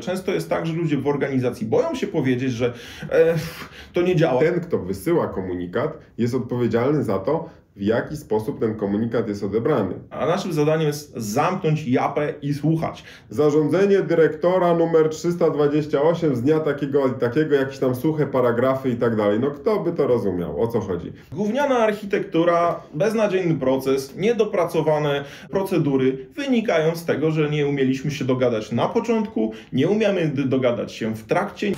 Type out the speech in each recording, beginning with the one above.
Często jest tak, że ludzie w organizacji boją się powiedzieć, że to nie działa. Ten, kto wysyła komunikat, jest odpowiedzialny za to, w jaki sposób ten komunikat jest odebrany. A naszym zadaniem jest zamknąć japę i słuchać. Zarządzenie dyrektora numer 328 z dnia takiego i takiego, jakieś tam suche paragrafy i tak dalej. No kto by to rozumiał? O co chodzi? Gówniana architektura, beznadziejny proces, niedopracowane procedury wynikają z tego, że nie umieliśmy się dogadać na początku, nie umiemy dogadać się w trakcie.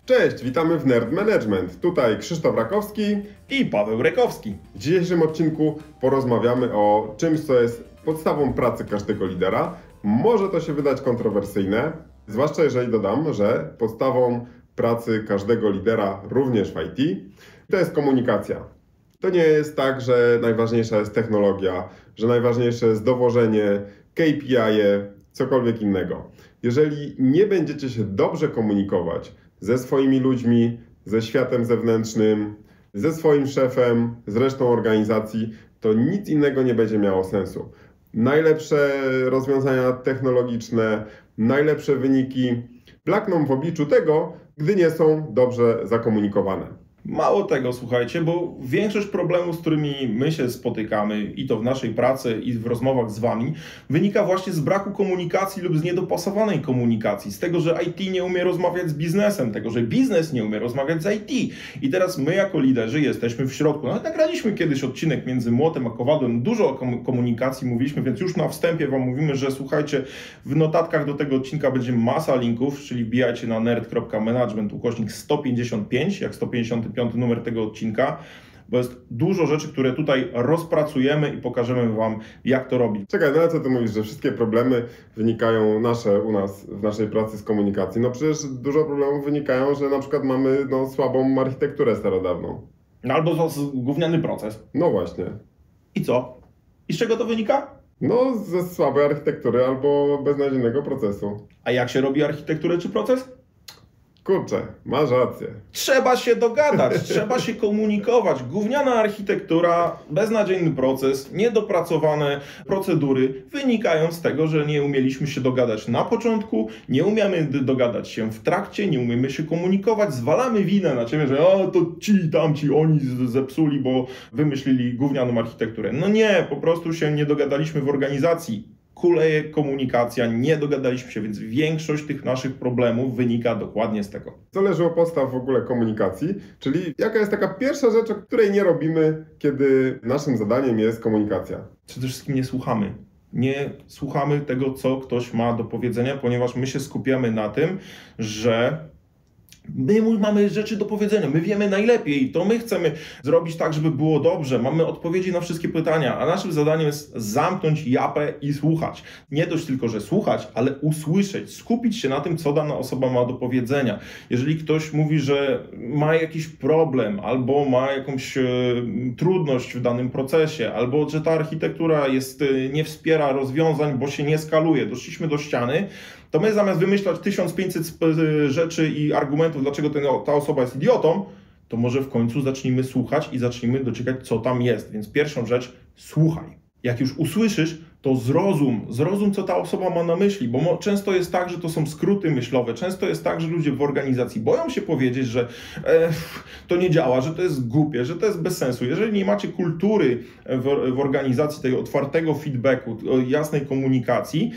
Cześć, witamy w Nerd Management. Tutaj Krzysztof Rakowski I Paweł Rekowski. W dzisiejszym odcinku porozmawiamy o czymś, co jest podstawą pracy każdego lidera. Może to się wydać kontrowersyjne, zwłaszcza jeżeli dodam, że podstawą pracy każdego lidera, również w IT, to jest komunikacja. To nie jest tak, że najważniejsza jest technologia, że najważniejsze jest dowożenie, KPI-e, cokolwiek innego. Jeżeli nie będziecie się dobrze komunikować ze swoimi ludźmi, ze światem zewnętrznym, ze swoim szefem, z resztą organizacji, to nic innego nie będzie miało sensu. Najlepsze rozwiązania technologiczne, najlepsze wyniki blakną w obliczu tego, gdy nie są dobrze zakomunikowane. Mało tego, słuchajcie, bo większość problemów, z którymi my się spotykamy, i to w naszej pracy, i w rozmowach z Wami, wynika właśnie z braku komunikacji lub z niedopasowanej komunikacji, z tego, że IT nie umie rozmawiać z biznesem, tego, że biznes nie umie rozmawiać z IT. I teraz my jako liderzy jesteśmy w środku. Nawet nagraliśmy kiedyś odcinek między młotem a kowadłem, dużo o komunikacji mówiliśmy, więc już na wstępie Wam mówimy, że słuchajcie, w notatkach do tego odcinka będzie masa linków, czyli wbijajcie na nerd.management/155, jak 155 numer tego odcinka, bo jest dużo rzeczy, które tutaj rozpracujemy i pokażemy Wam, jak to robić. Czekaj, no ale co ty mówisz, że wszystkie problemy wynikają u nas w naszej pracy z komunikacji? No przecież dużo problemów wynikają, że na przykład mamy słabą architekturę starodawną. Albo gówniany proces. No właśnie. I co? I z czego to wynika? No ze słabej architektury albo beznadziejnego procesu. A jak się robi architekturę czy proces? Kurczę, masz rację. Trzeba się dogadać, trzeba się komunikować. Gówniana architektura, beznadziejny proces, niedopracowane procedury wynikają z tego, że nie umieliśmy się dogadać na początku, nie umiemy dogadać się w trakcie, nie umiemy się komunikować, zwalamy winę na ciebie, że to ci, tamci, oni zepsuli, bo wymyślili gównianą architekturę. No nie, po prostu się nie dogadaliśmy w organizacji. Kuleje komunikacja, nie dogadaliśmy się, więc większość tych naszych problemów wynika dokładnie z tego. Zależy od podstaw w ogóle komunikacji, czyli jaka jest taka pierwsza rzecz, o której nie robimy, kiedy naszym zadaniem jest komunikacja. Przede wszystkim nie słuchamy. Nie słuchamy tego, co ktoś ma do powiedzenia, ponieważ my się skupiamy na tym, że my mamy rzeczy do powiedzenia, my wiemy najlepiej, to my chcemy zrobić tak, żeby było dobrze, mamy odpowiedzi na wszystkie pytania, a naszym zadaniem jest zamknąć japę i słuchać. Nie dość tylko, że słuchać, ale usłyszeć, skupić się na tym, co dana osoba ma do powiedzenia. Jeżeli ktoś mówi, że ma jakiś problem, albo ma jakąś trudność w danym procesie, albo że ta architektura nie wspiera rozwiązań, bo się nie skaluje, doszliśmy do ściany, to my zamiast wymyślać 1500 rzeczy i argumentów, dlaczego ta osoba jest idiotą, to może w końcu zacznijmy słuchać i zacznijmy dociekać, co tam jest. Więc pierwszą rzecz, słuchaj. Jak już usłyszysz, to zrozum, co ta osoba ma na myśli, bo często jest tak, że to są skróty myślowe, często jest tak, że ludzie w organizacji boją się powiedzieć, że to nie działa, że to jest głupie, że to jest bez sensu. Jeżeli nie macie kultury w organizacji tego otwartego feedbacku, jasnej komunikacji,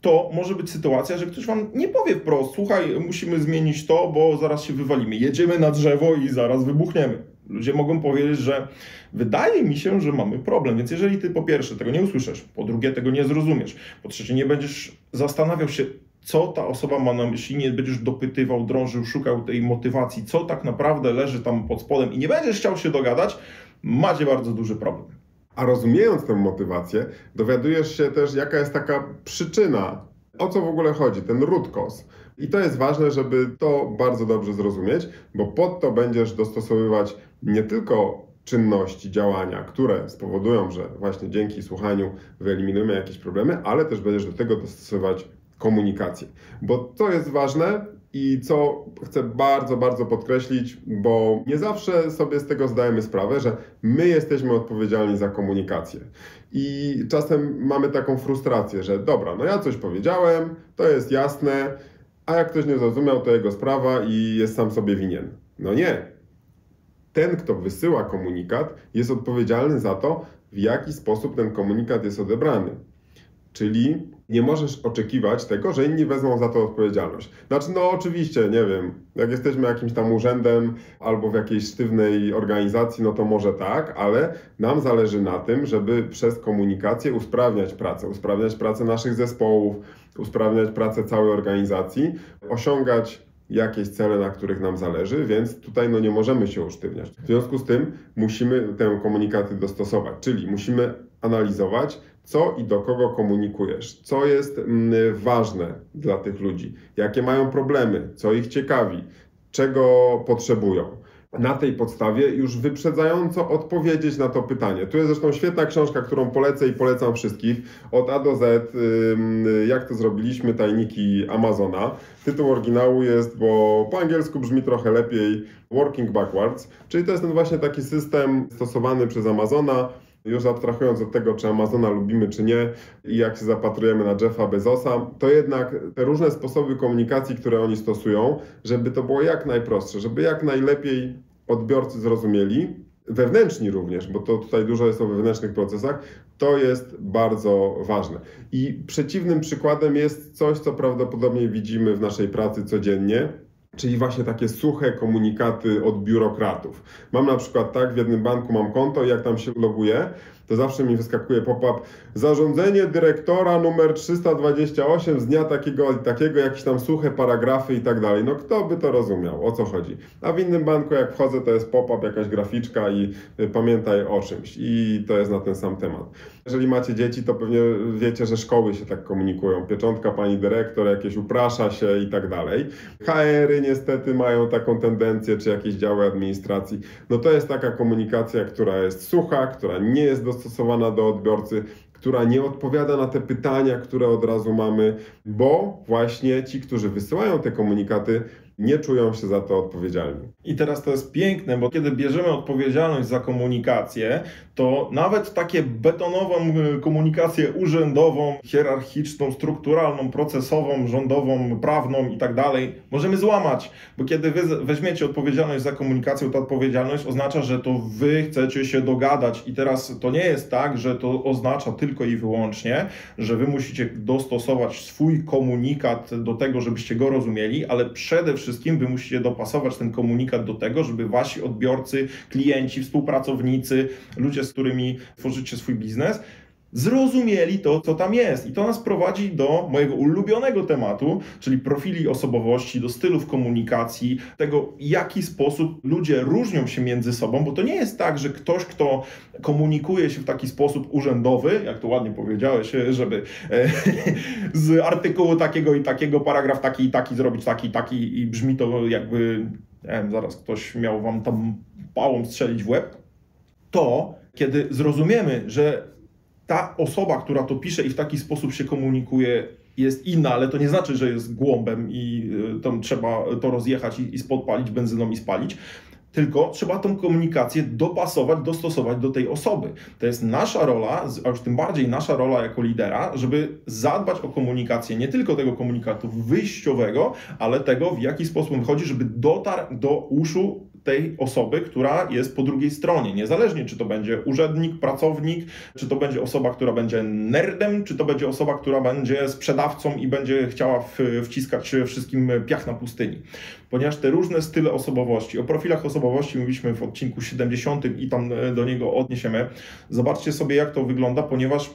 to może być sytuacja, że ktoś Wam nie powie wprost, słuchaj, musimy zmienić to, bo zaraz się wywalimy, jedziemy na drzewo i zaraz wybuchniemy. Ludzie mogą powiedzieć, że wydaje mi się, że mamy problem, więc jeżeli Ty po pierwsze tego nie usłyszysz, po drugie tego nie zrozumiesz, po trzecie nie będziesz zastanawiał się, co ta osoba ma na myśli, nie będziesz dopytywał, drążył, szukał tej motywacji, co tak naprawdę leży tam pod spodem i nie będziesz chciał się dogadać, macie bardzo duży problem. A rozumiejąc tę motywację, dowiadujesz się też, jaka jest taka przyczyna O co w ogóle chodzi? Ten root cause. I to jest ważne, żeby to bardzo dobrze zrozumieć, bo pod to będziesz dostosowywać nie tylko czynności, działania, które spowodują, że właśnie dzięki słuchaniu wyeliminujemy jakieś problemy, ale też będziesz do tego dostosowywać komunikację. Bo to jest ważne i co chcę bardzo, bardzo podkreślić, bo nie zawsze sobie z tego zdajemy sprawę, że my jesteśmy odpowiedzialni za komunikację. I czasem mamy taką frustrację, że dobra, no ja coś powiedziałem, to jest jasne, a jak ktoś nie zrozumiał, to jego sprawa i jest sam sobie winien. No nie. Ten, kto wysyła komunikat, jest odpowiedzialny za to, w jaki sposób ten komunikat jest odebrany. Czyli nie możesz oczekiwać tego, że inni wezmą za to odpowiedzialność. Znaczy, no oczywiście, nie wiem, jak jesteśmy jakimś tam urzędem albo w jakiejś sztywnej organizacji, no to może tak, ale nam zależy na tym, żeby przez komunikację usprawniać pracę naszych zespołów, usprawniać pracę całej organizacji, osiągać jakieś cele, na których nam zależy, więc tutaj no nie możemy się usztywniać. W związku z tym musimy te komunikaty dostosować, czyli musimy analizować, co i do kogo komunikujesz, co jest ważne dla tych ludzi, jakie mają problemy, co ich ciekawi, czego potrzebują. Na tej podstawie już wyprzedzająco odpowiedzieć na to pytanie. Tu jest zresztą świetna książka, którą polecę i polecam wszystkich, od A do Z, jak to zrobiliśmy, tajniki Amazona. Tytuł oryginału jest, bo po angielsku brzmi trochę lepiej, Working Backwards, czyli to jest ten właśnie taki system stosowany przez Amazona, już abstrahując od tego, czy Amazona lubimy, czy nie i jak się zapatrujemy na Jeffa Bezosa, to jednak te różne sposoby komunikacji, które oni stosują, żeby to było jak najprostsze, żeby jak najlepiej odbiorcy zrozumieli, wewnętrzni również, bo to tutaj dużo jest o wewnętrznych procesach, to jest bardzo ważne. I przeciwnym przykładem jest coś, co prawdopodobnie widzimy w naszej pracy codziennie, czyli właśnie takie suche komunikaty od biurokratów. Mam na przykład tak, w jednym banku mam konto i jak tam się loguję, to zawsze mi wyskakuje pop-up zarządzenie dyrektora numer 328 z dnia takiego i takiego, jakieś tam suche paragrafy i tak dalej. No kto by to rozumiał, o co chodzi? A w innym banku jak wchodzę, to jest pop-up, jakaś graficzka i pamiętaj o czymś. I to jest na ten sam temat. Jeżeli macie dzieci, to pewnie wiecie, że szkoły się tak komunikują. Pieczątka pani dyrektor, jakieś uprasza się i tak dalej. HR-y niestety mają taką tendencję, czy jakieś działy administracji. No to jest taka komunikacja, która jest sucha, która nie jest dostosowana do odbiorcy, która nie odpowiada na te pytania, które od razu mamy, bo właśnie ci, którzy wysyłają te komunikaty, nie czują się za to odpowiedzialni. I teraz to jest piękne, bo kiedy bierzemy odpowiedzialność za komunikację, to nawet takie betonową komunikację urzędową, hierarchiczną, strukturalną, procesową, rządową, prawną i tak dalej, możemy złamać, bo kiedy wy weźmiecie odpowiedzialność za komunikację, to odpowiedzialność oznacza, że to wy chcecie się dogadać i teraz to nie jest tak, że to oznacza tylko i wyłącznie, że wy musicie dostosować swój komunikat do tego, żebyście go rozumieli, ale przede wszystkim wy musicie dopasować ten komunikat do tego, żeby wasi odbiorcy, klienci, współpracownicy, ludzie, z którymi tworzycie swój biznes, zrozumieli to, co tam jest. I to nas prowadzi do mojego ulubionego tematu, czyli profili osobowości, do stylów komunikacji, tego, w jaki sposób ludzie różnią się między sobą, bo to nie jest tak, że ktoś, kto komunikuje się w taki sposób urzędowy, jak to ładnie powiedziałeś, żeby z artykułu takiego i takiego paragraf taki i taki zrobić taki i taki i brzmi to jakby, nie wiem, zaraz ktoś miał wam tam pałą strzelić w łeb, to kiedy zrozumiemy, że ta osoba, która to pisze i w taki sposób się komunikuje, jest inna, ale to nie znaczy, że jest głąbem i tam trzeba to rozjechać i podpalić benzyną i spalić, tylko trzeba tą komunikację dopasować, dostosować do tej osoby. To jest nasza rola, a już tym bardziej nasza rola jako lidera, żeby zadbać o komunikację, nie tylko tego komunikatu wyjściowego, ale tego, w jaki sposób on wychodzi, żeby dotarł do uszu tej osoby, która jest po drugiej stronie. Niezależnie, czy to będzie urzędnik, pracownik, czy to będzie osoba, która będzie nerdem, czy to będzie osoba, która będzie sprzedawcą i będzie chciała wciskać wszystkim piach na pustyni. Ponieważ te różne style osobowości, o profilach osobowości mówiliśmy w odcinku 70 i tam do niego odniesiemy. Zobaczcie sobie, jak to wygląda, ponieważ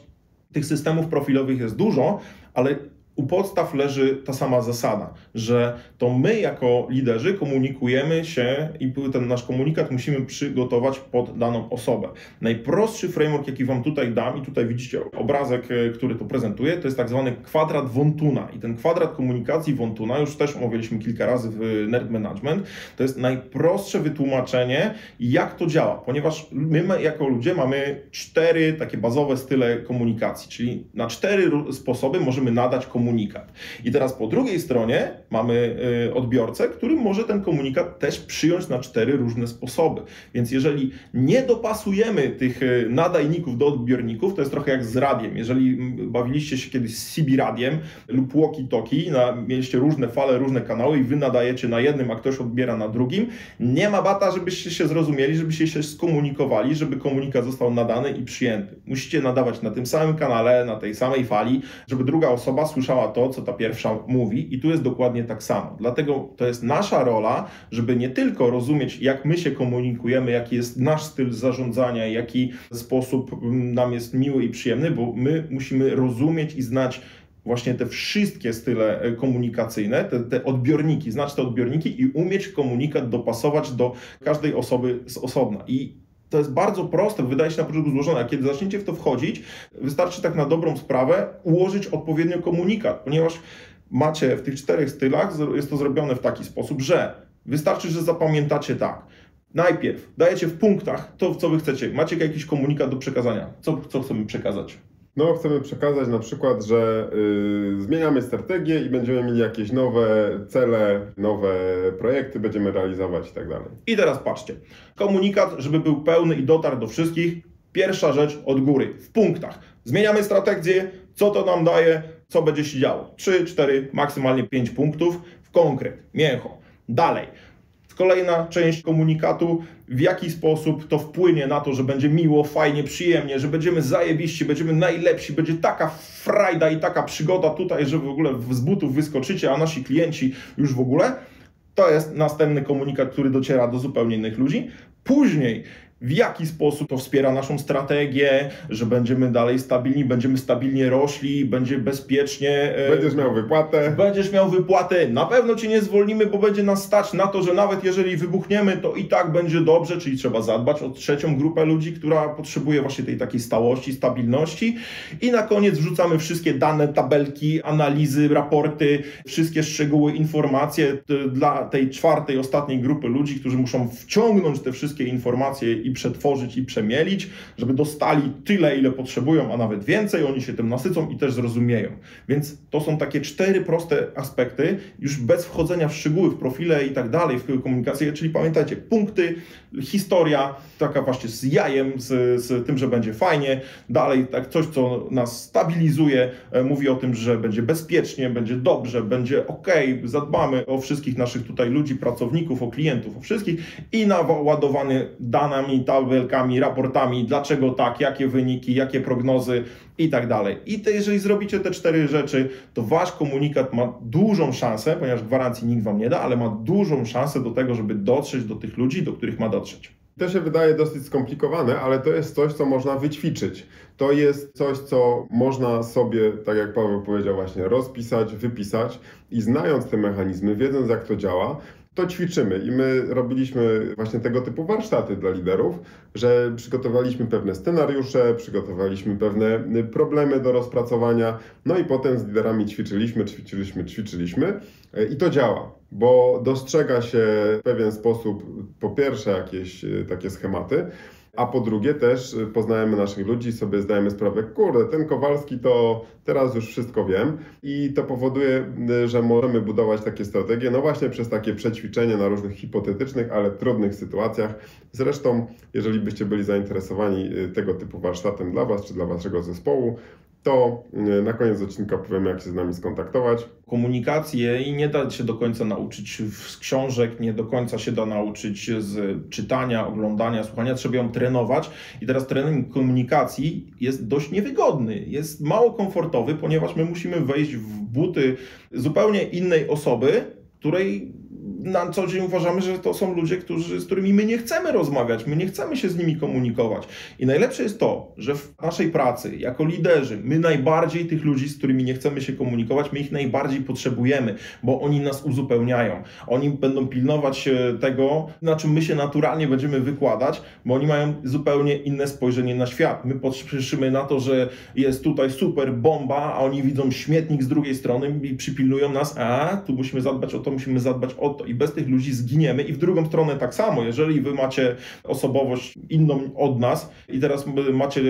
tych systemów profilowych jest dużo, ale u podstaw leży ta sama zasada, że to my jako liderzy komunikujemy się i ten nasz komunikat musimy przygotować pod daną osobę. Najprostszy framework, jaki Wam tutaj dam, i tutaj widzicie obrazek, który to prezentuje, to jest tak zwany kwadrat Wontuna. I ten kwadrat komunikacji Wontuna, już też omawialiśmy kilka razy w Nerd Management, to jest najprostsze wytłumaczenie, jak to działa, ponieważ my jako ludzie mamy 4 takie bazowe style komunikacji, czyli na 4 sposoby możemy nadać komunikat. I teraz po drugiej stronie mamy odbiorcę, który może ten komunikat też przyjąć na 4 różne sposoby. Więc jeżeli nie dopasujemy tych nadajników do odbiorników, to jest trochę jak z radiem. Jeżeli bawiliście się kiedyś z CB radiem lub walkie-talkie, mieliście różne fale, różne kanały i wy nadajecie na jednym, a ktoś odbiera na drugim, nie ma bata, żebyście się zrozumieli, żebyście się skomunikowali, żeby komunikat został nadany i przyjęty. Musicie nadawać na tym samym kanale, na tej samej fali, żeby druga osoba słyszała to, co ta pierwsza mówi, i tu jest dokładnie tak samo. Dlatego to jest nasza rola, żeby nie tylko rozumieć, jak my się komunikujemy, jaki jest nasz styl zarządzania, jaki sposób nam jest miły i przyjemny, bo my musimy rozumieć i znać właśnie te wszystkie style komunikacyjne, te odbiorniki, znać te odbiorniki i umieć komunikat dopasować do każdej osoby z osobna. I to jest bardzo proste, wydaje się na początku złożone, a kiedy zaczniecie w to wchodzić, wystarczy tak na dobrą sprawę ułożyć odpowiednio komunikat, ponieważ macie w tych 4 stylach, jest to zrobione w taki sposób, że wystarczy, że zapamiętacie tak. Najpierw dajecie w punktach to, co wy chcecie. Macie jakiś komunikat do przekazania. Co chcemy przekazać? No, chcemy przekazać na przykład, że zmieniamy strategię i będziemy mieli jakieś nowe cele, nowe projekty, będziemy realizować i tak dalej. I teraz patrzcie. Komunikat, żeby był pełny i dotarł do wszystkich. Pierwsza rzecz od góry, w punktach. Zmieniamy strategię, co to nam daje, co będzie się działo. 3, 4, maksymalnie 5 punktów w konkret, mięcho. Dalej. Kolejna część komunikatu, w jaki sposób to wpłynie na to, że będzie miło, fajnie, przyjemnie, że będziemy zajebiści, będziemy najlepsi, będzie taka frajda i taka przygoda tutaj, że w ogóle z butów wyskoczycie, a nasi klienci już w ogóle. To jest następny komunikat, który dociera do zupełnie innych ludzi. Później, w jaki sposób to wspiera naszą strategię, że będziemy dalej stabilni, będziemy stabilnie rośli, będzie bezpiecznie. Będziesz miał wypłatę. Będziesz miał wypłatę, na pewno Cię nie zwolnimy, bo będzie nas stać na to, że nawet jeżeli wybuchniemy, to i tak będzie dobrze, czyli trzeba zadbać o trzecią grupę ludzi, która potrzebuje właśnie tej takiej stałości, stabilności. I na koniec wrzucamy wszystkie dane, tabelki, analizy, raporty, wszystkie szczegóły, informacje dla tej 4., ostatniej grupy ludzi, którzy muszą wciągnąć te wszystkie informacje i przetworzyć i przemielić, żeby dostali tyle, ile potrzebują, a nawet więcej, oni się tym nasycą i też zrozumieją. Więc to są takie 4 proste aspekty, już bez wchodzenia w szczegóły, w profile i tak dalej, w komunikację, czyli pamiętajcie, punkty, historia, taka właśnie z jajem, z tym, że będzie fajnie, dalej tak coś, co nas stabilizuje, mówi o tym, że będzie bezpiecznie, będzie dobrze, będzie ok, zadbamy o wszystkich naszych tutaj ludzi, pracowników, o klientów, o wszystkich i naładowany danymi, tabelkami, raportami, dlaczego tak, jakie wyniki, jakie prognozy i tak dalej. I jeżeli zrobicie te 4 rzeczy, to wasz komunikat ma dużą szansę, ponieważ gwarancji nikt wam nie da, ale ma dużą szansę do tego, żeby dotrzeć do tych ludzi, do których ma dotrzeć. To się wydaje dosyć skomplikowane, ale to jest coś, co można wyćwiczyć. To jest coś, co można sobie, tak jak Paweł powiedział właśnie, rozpisać, wypisać i znając te mechanizmy, wiedząc jak to działa, to ćwiczymy i my robiliśmy właśnie tego typu warsztaty dla liderów, że przygotowaliśmy pewne scenariusze, przygotowaliśmy pewne problemy do rozpracowania, no i potem z liderami ćwiczyliśmy i to działa, bo dostrzega się w pewien sposób po pierwsze jakieś takie schematy, a po drugie też poznajemy naszych ludzi, sobie zdajemy sprawę, kurde, ten Kowalski to teraz już wszystko wiem i to powoduje, że możemy budować takie strategie, no właśnie przez takie przećwiczenie na różnych hipotetycznych, ale trudnych sytuacjach. Zresztą, jeżeli byście byli zainteresowani tego typu warsztatem dla Was czy dla Waszego zespołu, to na koniec odcinka powiem, jak się z nami skontaktować. Komunikacji i nie da się do końca nauczyć z książek, nie do końca się da nauczyć z czytania, oglądania, słuchania, trzeba ją trenować. I teraz trening komunikacji jest dość niewygodny, jest mało komfortowy, ponieważ my musimy wejść w buty zupełnie innej osoby, której na co dzień uważamy, że to są ludzie, z którymi my nie chcemy rozmawiać, my nie chcemy się z nimi komunikować. I najlepsze jest to, że w naszej pracy, jako liderzy, my najbardziej tych ludzi, z którymi nie chcemy się komunikować, my ich najbardziej potrzebujemy, bo oni nas uzupełniają. Oni będą pilnować tego, na czym my się naturalnie będziemy wykładać, bo oni mają zupełnie inne spojrzenie na świat. My patrzymy na to, że jest tutaj super bomba, a oni widzą śmietnik z drugiej strony i przypilnują nas, a tu musimy zadbać o to, musimy zadbać o to. I bez tych ludzi zginiemy. I w drugą stronę tak samo, jeżeli wy macie osobowość inną od nas i teraz macie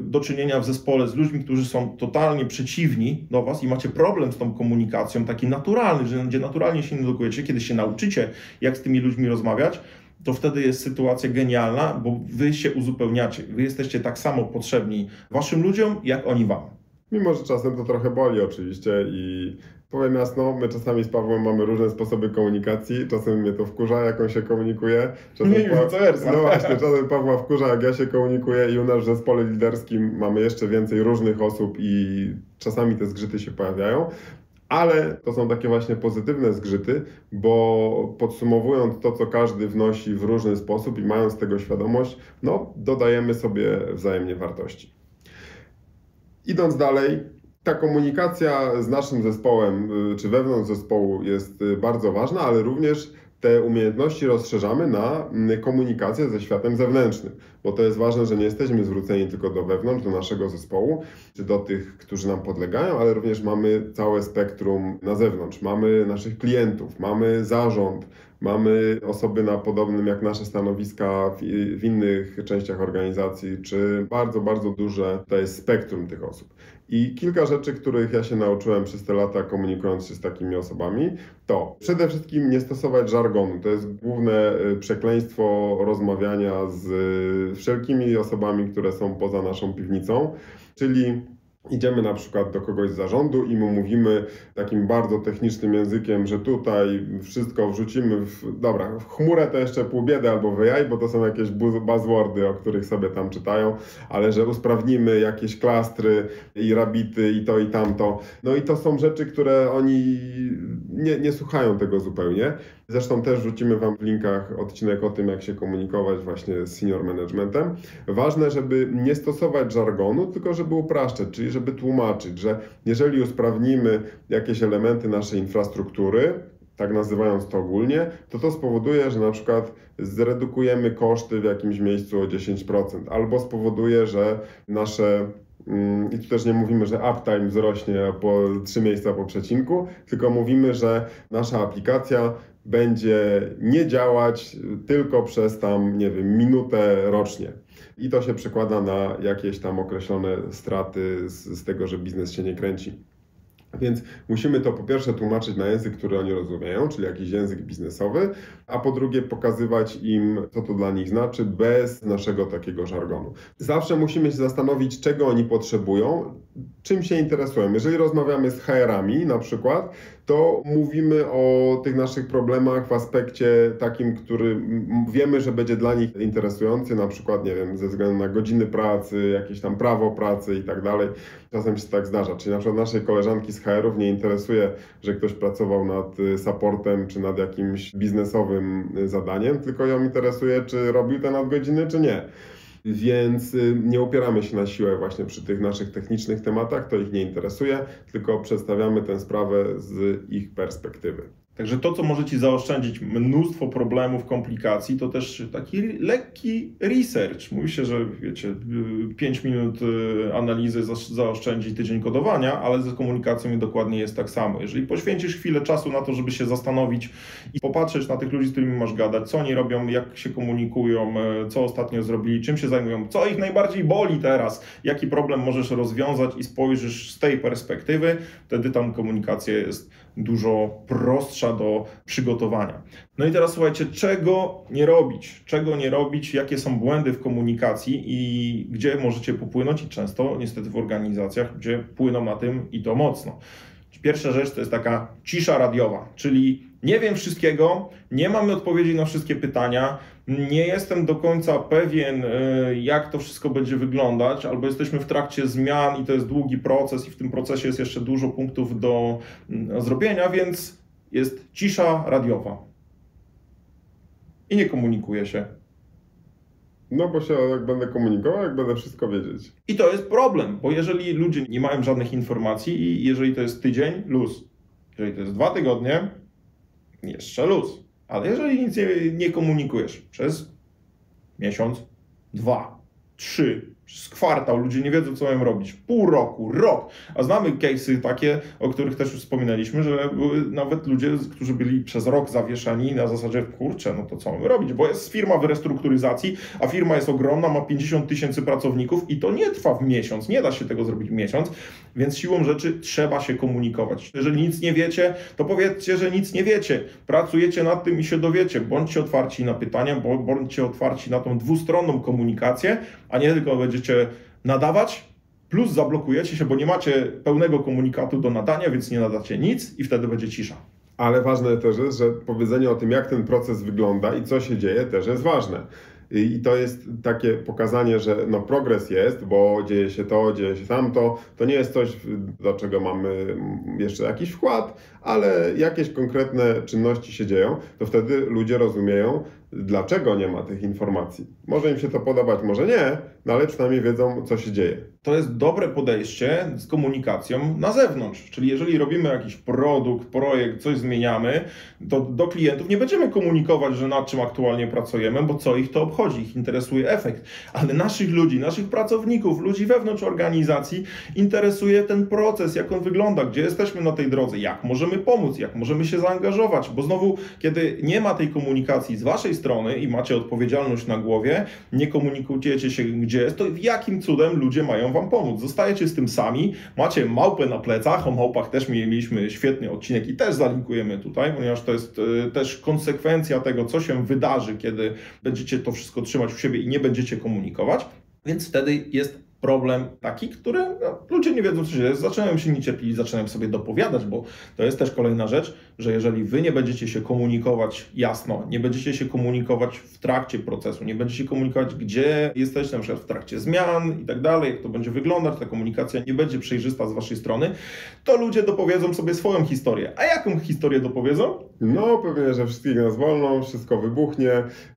do czynienia w zespole z ludźmi, którzy są totalnie przeciwni do was i macie problem z tą komunikacją, taki naturalny, gdzie naturalnie się nie dokujecie, kiedy się nauczycie, jak z tymi ludźmi rozmawiać, to wtedy jest sytuacja genialna, bo wy się uzupełniacie. Wy jesteście tak samo potrzebni waszym ludziom, jak oni wam. Mimo że czasem to trochę boli oczywiście i powiem jasno, my czasami z Pawłem mamy różne sposoby komunikacji, czasem mnie to wkurza, jak on się komunikuje. Czasem no właśnie, czasem Pawła wkurza, jak ja się komunikuję i u nas w zespole liderskim mamy jeszcze więcej różnych osób i czasami te zgrzyty się pojawiają. Ale to są takie właśnie pozytywne zgrzyty, bo podsumowując to, co każdy wnosi w różny sposób i mając tego świadomość, no dodajemy sobie wzajemnie wartości. Idąc dalej, ta komunikacja z naszym zespołem czy wewnątrz zespołu jest bardzo ważna, ale również te umiejętności rozszerzamy na komunikację ze światem zewnętrznym, bo to jest ważne, że nie jesteśmy zwróceni tylko do wewnątrz, do naszego zespołu, czy do tych, którzy nam podlegają, ale również mamy całe spektrum na zewnątrz. Mamy naszych klientów, mamy zarząd, mamy osoby na podobnym jak nasze stanowiska w innych częściach organizacji, czy bardzo, bardzo duże to jest spektrum tych osób. I kilka rzeczy, których ja się nauczyłem przez te lata komunikując się z takimi osobami, to przede wszystkim nie stosować żargonu. To jest główne przekleństwo rozmawiania z wszelkimi osobami, które są poza naszą piwnicą, czyli idziemy na przykład do kogoś z zarządu i mu mówimy takim bardzo technicznym językiem, że tutaj wszystko wrzucimy w chmurę to jeszcze pół biedy albo wyjaj, bo to są jakieś buzzwordy, o których sobie tam czytają, ale że usprawnimy jakieś klastry i rabity i to i tamto. No i to są rzeczy, które oni nie słuchają tego zupełnie. Zresztą też wrzucimy Wam w linkach odcinek o tym, jak się komunikować właśnie z senior managementem. Ważne, żeby nie stosować żargonu, tylko żeby upraszczać, czyli żeby tłumaczyć, że jeżeli usprawnimy jakieś elementy naszej infrastruktury, tak nazywając to ogólnie, to spowoduje, że na przykład zredukujemy koszty w jakimś miejscu o 10%, albo spowoduje, że nasze i tu też nie mówimy, że uptime wzrośnie po 3 miejsca po przecinku, tylko mówimy, że nasza aplikacja będzie nie działać tylko przez tam, nie wiem, minutę rocznie. I to się przekłada na jakieś tam określone straty z tego, że biznes się nie kręci. Więc musimy to po pierwsze tłumaczyć na język, który oni rozumieją, czyli jakiś język biznesowy, a po drugie pokazywać im, co to dla nich znaczy, bez naszego takiego żargonu. Zawsze musimy się zastanowić, czego oni potrzebują, czym się interesują. Jeżeli rozmawiamy z HR-ami na przykład, to mówimy o tych naszych problemach w aspekcie takim, który wiemy, że będzie dla nich interesujący, na przykład, nie wiem, ze względu na godziny pracy, jakieś tam prawo pracy i tak dalej. Czasem się tak zdarza. Czyli na przykład naszej koleżanki z HR-ów nie interesuje, że ktoś pracował nad supportem czy nad jakimś biznesowym zadaniem, tylko ją interesuje, czy robił te nadgodziny, czy nie. Więc nie opieramy się na siłę właśnie przy tych naszych technicznych tematach, to ich nie interesuje, tylko przedstawiamy tę sprawę z ich perspektywy. Także to, co może Ci zaoszczędzić mnóstwo problemów, komplikacji, to też taki lekki research. Mówi się, że wiecie, 5 minut analizy zaoszczędzi tydzień kodowania, ale ze komunikacją dokładnie jest tak samo. Jeżeli poświęcisz chwilę czasu na to, żeby się zastanowić i popatrzeć na tych ludzi, z którymi masz gadać, co oni robią, jak się komunikują, co ostatnio zrobili, czym się zajmują, co ich najbardziej boli teraz, jaki problem możesz rozwiązać i spojrzysz z tej perspektywy, wtedy tam komunikacja jest dużo prostsza do przygotowania. No i teraz słuchajcie, czego nie robić, jakie są błędy w komunikacji i gdzie możecie popłynąć i często niestety w organizacjach, gdzie płyną na tym i to mocno. Pierwsza rzecz to jest taka cisza radiowa, czyli nie wiem wszystkiego, nie mamy odpowiedzi na wszystkie pytania, nie jestem do końca pewien, jak to wszystko będzie wyglądać, albo jesteśmy w trakcie zmian i to jest długi proces i w tym procesie jest jeszcze dużo punktów do zrobienia, więc jest cisza radiowa. i nie komunikuje się. No bo się jak będę komunikował, jak będę wszystko wiedzieć. I to jest problem, bo jeżeli ludzie nie mają żadnych informacji i jeżeli to jest tydzień, luz. Jeżeli to jest 2 tygodnie, jeszcze luz. Ale jeżeli nic nie komunikujesz przez miesiąc, 2, 3, przez kwartał, ludzie nie wiedzą, co mają robić, pół roku, rok, a znamy case'y takie, o których też już wspominaliśmy, że były nawet ludzie, którzy byli przez rok zawieszeni na zasadzie, kurczę, no to co mamy robić, bo jest firma w restrukturyzacji, a firma jest ogromna, ma 50 000 pracowników i to nie trwa w miesiąc, nie da się tego zrobić w miesiąc, więc siłą rzeczy trzeba się komunikować. Jeżeli nic nie wiecie, to powiedzcie, że nic nie wiecie, pracujecie nad tym i się dowiecie, bądźcie otwarci na pytania, bądźcie otwarci na tą dwustronną komunikację, a nie tylko będziecie nadawać, plus zablokujecie się, bo nie macie pełnego komunikatu do nadania, więc nie nadacie nic i wtedy będzie cisza. Ale ważne też jest, że powiedzenie o tym, jak ten proces wygląda i co się dzieje, też jest ważne. I to jest takie pokazanie, że no progres jest, bo dzieje się to, dzieje się tamto. To nie jest coś, do czego mamy jeszcze jakiś wkład, ale jakieś konkretne czynności się dzieją, to wtedy ludzie rozumieją, dlaczego nie ma tych informacji. Może im się to podobać, może nie, no ale przynajmniej wiedzą, co się dzieje. To jest dobre podejście z komunikacją na zewnątrz. Czyli jeżeli robimy jakiś produkt, projekt, coś zmieniamy, to do klientów nie będziemy komunikować, że nad czym aktualnie pracujemy, bo co ich to obchodzi, ich interesuje efekt. Ale naszych ludzi, naszych pracowników, ludzi wewnątrz organizacji interesuje ten proces, jak on wygląda, gdzie jesteśmy na tej drodze, jak możemy pomóc, jak możemy się zaangażować, bo znowu, kiedy nie ma tej komunikacji z waszej strony i macie odpowiedzialność na głowie, nie komunikujecie się gdzie jest, to jakim cudem ludzie mają wam pomóc? Zostajecie z tym sami, macie małpę na plecach, o małpach też mieliśmy świetny odcinek i też zalinkujemy tutaj, ponieważ to jest też konsekwencja tego, co się wydarzy, kiedy będziecie to wszystko trzymać u siebie i nie będziecie komunikować, więc wtedy jest problem taki, który ludzie nie wiedzą, co się dzieje, zaczynają się niecierpliwić, zaczynają sobie dopowiadać, bo to jest też kolejna rzecz, że jeżeli wy nie będziecie się komunikować jasno, nie będziecie się komunikować w trakcie procesu, nie będziecie komunikować, gdzie jesteście, na przykład w trakcie zmian i tak dalej, jak to będzie wyglądać, ta komunikacja nie będzie przejrzysta z waszej strony, to ludzie dopowiedzą sobie swoją historię. A jaką historię dopowiedzą? No pewnie, że wszystkich nas wolną, wszystko wybuchnie,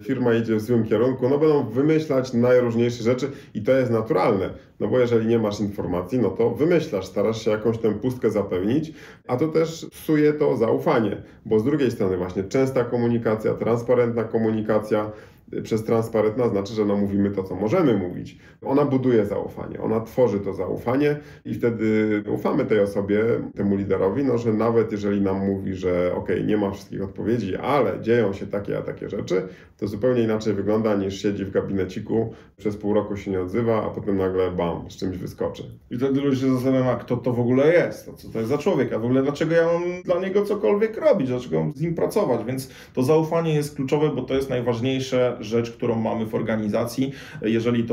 firma idzie w złym kierunku, no będą wymyślać najróżniejsze rzeczy i to jest naturalne. No bo jeżeli nie masz informacji, no to wymyślasz, starasz się jakąś tę pustkę zapełnić, a to też psuje to zaufanie, bo z drugiej strony właśnie częsta komunikacja, transparentna komunikacja, przez transparentna znaczy, że no mówimy to, co możemy mówić. Ona buduje zaufanie, ona tworzy to zaufanie i wtedy ufamy tej osobie, temu liderowi, no że nawet jeżeli nam mówi, że okej, nie ma wszystkich odpowiedzi, ale dzieją się takie a takie rzeczy, to zupełnie inaczej wygląda niż siedzi w gabineciku, przez pół roku się nie odzywa, a potem nagle bam, z czymś wyskoczy. I wtedy ludzie się zastanawiają, a kto to w ogóle jest, co to jest za człowiek, a w ogóle dlaczego ja mam dla niego cokolwiek robić, dlaczego mam z nim pracować, więc to zaufanie jest kluczowe, bo to jest najważniejsza rzecz, którą mamy w organizacji. Jeżeli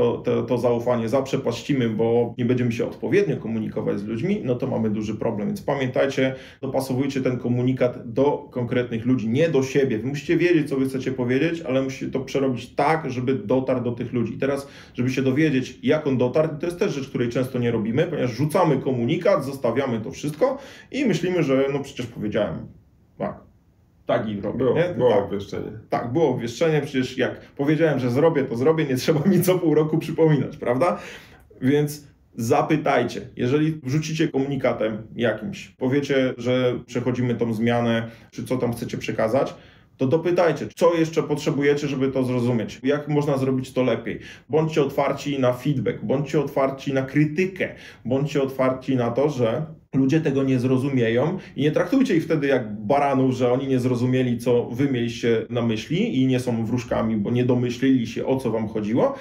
to zaufanie zaprzepaścimy, bo nie będziemy się odpowiednio komunikować z ludźmi, no to mamy duży problem, więc pamiętajcie, dopasowujcie ten komunikat do konkretnych ludzi, nie do siebie. Wy musicie wiedzieć, co wy chcecie powiedzieć, ale musicie to przerobić tak, żeby dotarł do tych ludzi. I teraz, żeby się dowiedzieć, jak on dotarł, to jest też rzecz, której często nie robimy, ponieważ rzucamy komunikat, zostawiamy to wszystko i myślimy, że no przecież powiedziałem. Tak i robię. Było obwieszczenie. Tak, było obwieszczenie, przecież jak powiedziałem, że zrobię, to zrobię, nie trzeba mi co pół roku przypominać, prawda? Więc zapytajcie, jeżeli wrzucicie komunikatem jakimś, powiecie, że przechodzimy tą zmianę, czy co tam chcecie przekazać, to dopytajcie, co jeszcze potrzebujecie, żeby to zrozumieć, jak można zrobić to lepiej. Bądźcie otwarci na feedback, bądźcie otwarci na krytykę, bądźcie otwarci na to, że ludzie tego nie zrozumieją i nie traktujcie ich wtedy jak baranów, że oni nie zrozumieli, co wy mieliście na myśli i nie są wróżkami, bo nie domyślili się, o co wam chodziło,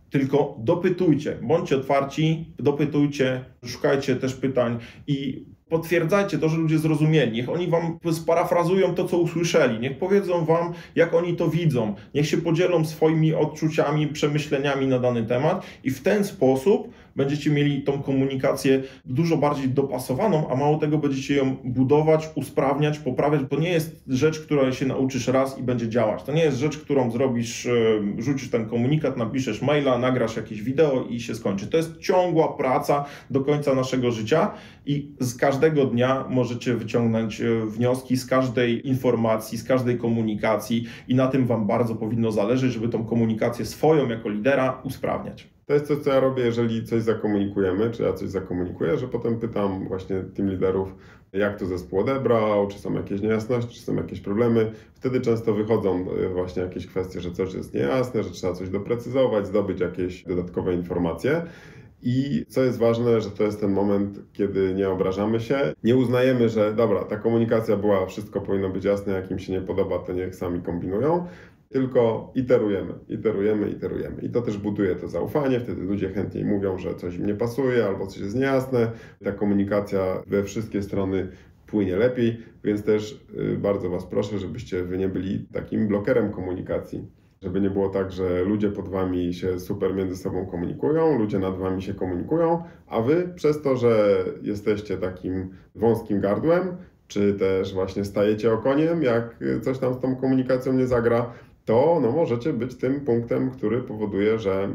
tylko dopytujcie, bądźcie otwarci, dopytujcie, szukajcie też pytań i potwierdzajcie to, że ludzie zrozumieli. Niech oni wam sparafrazują to, co usłyszeli. Niech powiedzą wam, jak oni to widzą. Niech się podzielą swoimi odczuciami, przemyśleniami na dany temat i w ten sposób będziecie mieli tą komunikację dużo bardziej dopasowaną, a mało tego będziecie ją budować, usprawniać, poprawiać. To nie jest rzecz, która się nauczysz raz i będzie działać. To nie jest rzecz, którą zrobisz, rzucisz ten komunikat, napiszesz maila, nagrasz jakieś wideo i się skończy. To jest ciągła praca do końca naszego życia i z każdego dnia możecie wyciągnąć wnioski z każdej informacji, z każdej komunikacji i na tym Wam bardzo powinno zależeć, żeby tą komunikację swoją jako lidera usprawniać. To jest coś, co ja robię, jeżeli coś zakomunikujemy, czy ja coś zakomunikuję, że potem pytam właśnie team liderów, jak to zespół odebrał, czy są jakieś niejasności, czy są jakieś problemy. Wtedy często wychodzą właśnie jakieś kwestie, że coś jest niejasne, że trzeba coś doprecyzować, zdobyć jakieś dodatkowe informacje. I co jest ważne, że to jest ten moment, kiedy nie obrażamy się, nie uznajemy, że dobra, ta komunikacja była, wszystko powinno być jasne, jak im się nie podoba, to niech sami kombinują, tylko iterujemy. I to też buduje to zaufanie, wtedy ludzie chętniej mówią, że coś im nie pasuje albo coś jest niejasne. Ta komunikacja we wszystkie strony płynie lepiej, więc też bardzo Was proszę, żebyście Wy nie byli takim blokerem komunikacji. Żeby nie było tak, że ludzie pod Wami się super między sobą komunikują, ludzie nad Wami się komunikują, a Wy przez to, że jesteście takim wąskim gardłem, czy też właśnie stajecie okoniem, jak coś tam z tą komunikacją nie zagra, to możecie być tym punktem, który powoduje, że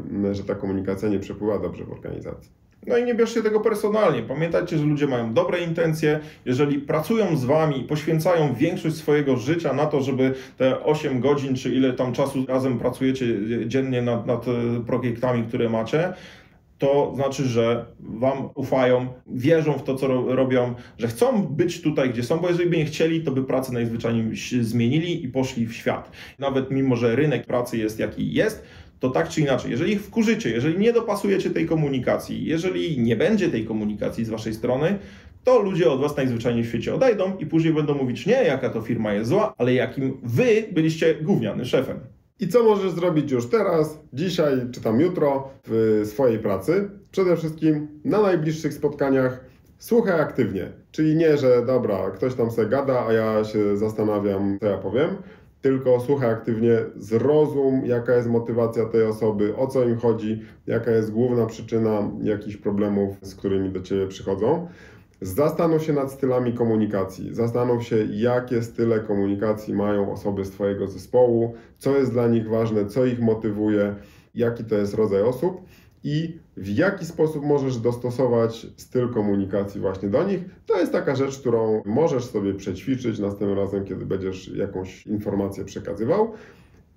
ta komunikacja nie przepływa dobrze w organizacji. No i nie bierzcie tego personalnie. Pamiętajcie, że ludzie mają dobre intencje. Jeżeli pracują z Wami i poświęcają większość swojego życia na to, żeby te 8 godzin, czy ile tam czasu razem pracujecie dziennie nad projektami, które macie, to znaczy, że Wam ufają, wierzą w to, co robią, że chcą być tutaj, gdzie są, bo jeżeli by nie chcieli, to by pracę najzwyczajniej zmienili i poszli w świat. Nawet mimo, że rynek pracy jest jaki jest, to tak czy inaczej, jeżeli ich wkurzycie, jeżeli nie dopasujecie tej komunikacji, jeżeli nie będzie tej komunikacji z Waszej strony, to ludzie od Was najzwyczajniej w świecie odejdą i później będą mówić nie, jaka to firma jest zła, ale jakim Wy byliście gównianym szefem. I co możesz zrobić już teraz, dzisiaj czy tam jutro w swojej pracy? Przede wszystkim na najbliższych spotkaniach słuchaj aktywnie. Czyli nie, że dobra, ktoś tam sobie gada, a ja się zastanawiam, co ja powiem, tylko słuchaj aktywnie, zrozum, jaka jest motywacja tej osoby, o co im chodzi, jaka jest główna przyczyna jakichś problemów, z którymi do Ciebie przychodzą. Zastanów się nad stylami komunikacji. Zastanów się, jakie style komunikacji mają osoby z Twojego zespołu, co jest dla nich ważne, co ich motywuje, jaki to jest rodzaj osób i w jaki sposób możesz dostosować styl komunikacji właśnie do nich. To jest taka rzecz, którą możesz sobie przećwiczyć następnym razem, kiedy będziesz jakąś informację przekazywał.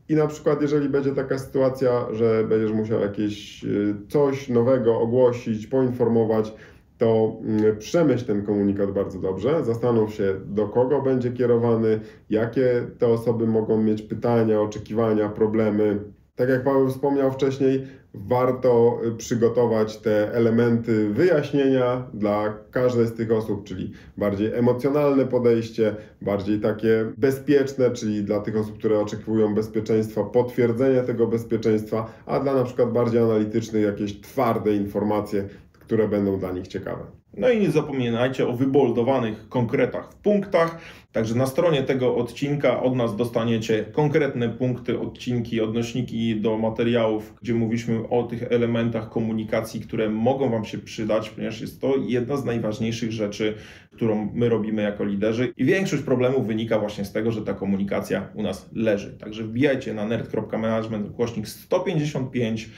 I na przykład, jeżeli będzie taka sytuacja, że będziesz musiał jakieś coś nowego ogłosić, poinformować, to przemyśl ten komunikat bardzo dobrze, zastanów się, do kogo będzie kierowany, jakie te osoby mogą mieć pytania, oczekiwania, problemy. Tak jak Paweł wspomniał wcześniej, warto przygotować te elementy wyjaśnienia dla każdej z tych osób, czyli bardziej emocjonalne podejście, bardziej takie bezpieczne, czyli dla tych osób, które oczekują bezpieczeństwa, potwierdzenie tego bezpieczeństwa, a dla na przykład bardziej analitycznych jakieś twarde informacje, które będą dla nich ciekawe. No i nie zapominajcie o wyboldowanych konkretach w punktach. Także na stronie tego odcinka od nas dostaniecie konkretne punkty, odcinki, odnośniki do materiałów, gdzie mówiliśmy o tych elementach komunikacji, które mogą Wam się przydać, ponieważ jest to jedna z najważniejszych rzeczy, którą my robimy jako liderzy. I większość problemów wynika właśnie z tego, że ta komunikacja u nas leży. Także wbijajcie na nerd.management/155.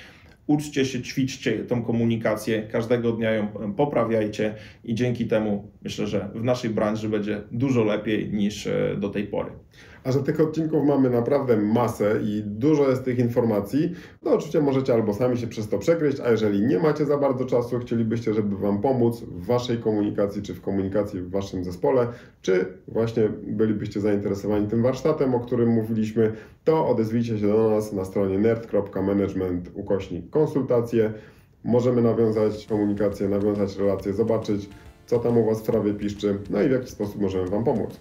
Uczcie się, ćwiczcie tą komunikację, każdego dnia ją poprawiajcie i dzięki temu myślę, że w naszej branży będzie dużo lepiej niż do tej pory. A że tych odcinków mamy naprawdę masę i dużo jest tych informacji, to oczywiście możecie albo sami się przez to przegryźć, a jeżeli nie macie za bardzo czasu, chcielibyście, żeby Wam pomóc w Waszej komunikacji, czy w komunikacji w Waszym zespole, czy właśnie bylibyście zainteresowani tym warsztatem, o którym mówiliśmy, to odezwijcie się do nas na stronie nerd.management/konsultacje. Możemy nawiązać komunikację, nawiązać relacje, zobaczyć, co tam u Was w trawie piszczy, no i w jaki sposób możemy Wam pomóc.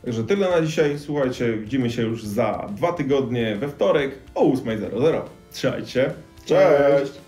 Także tyle na dzisiaj. Słuchajcie, widzimy się już za 2 tygodnie we wtorek o 8:00. Trzymajcie się. Cześć!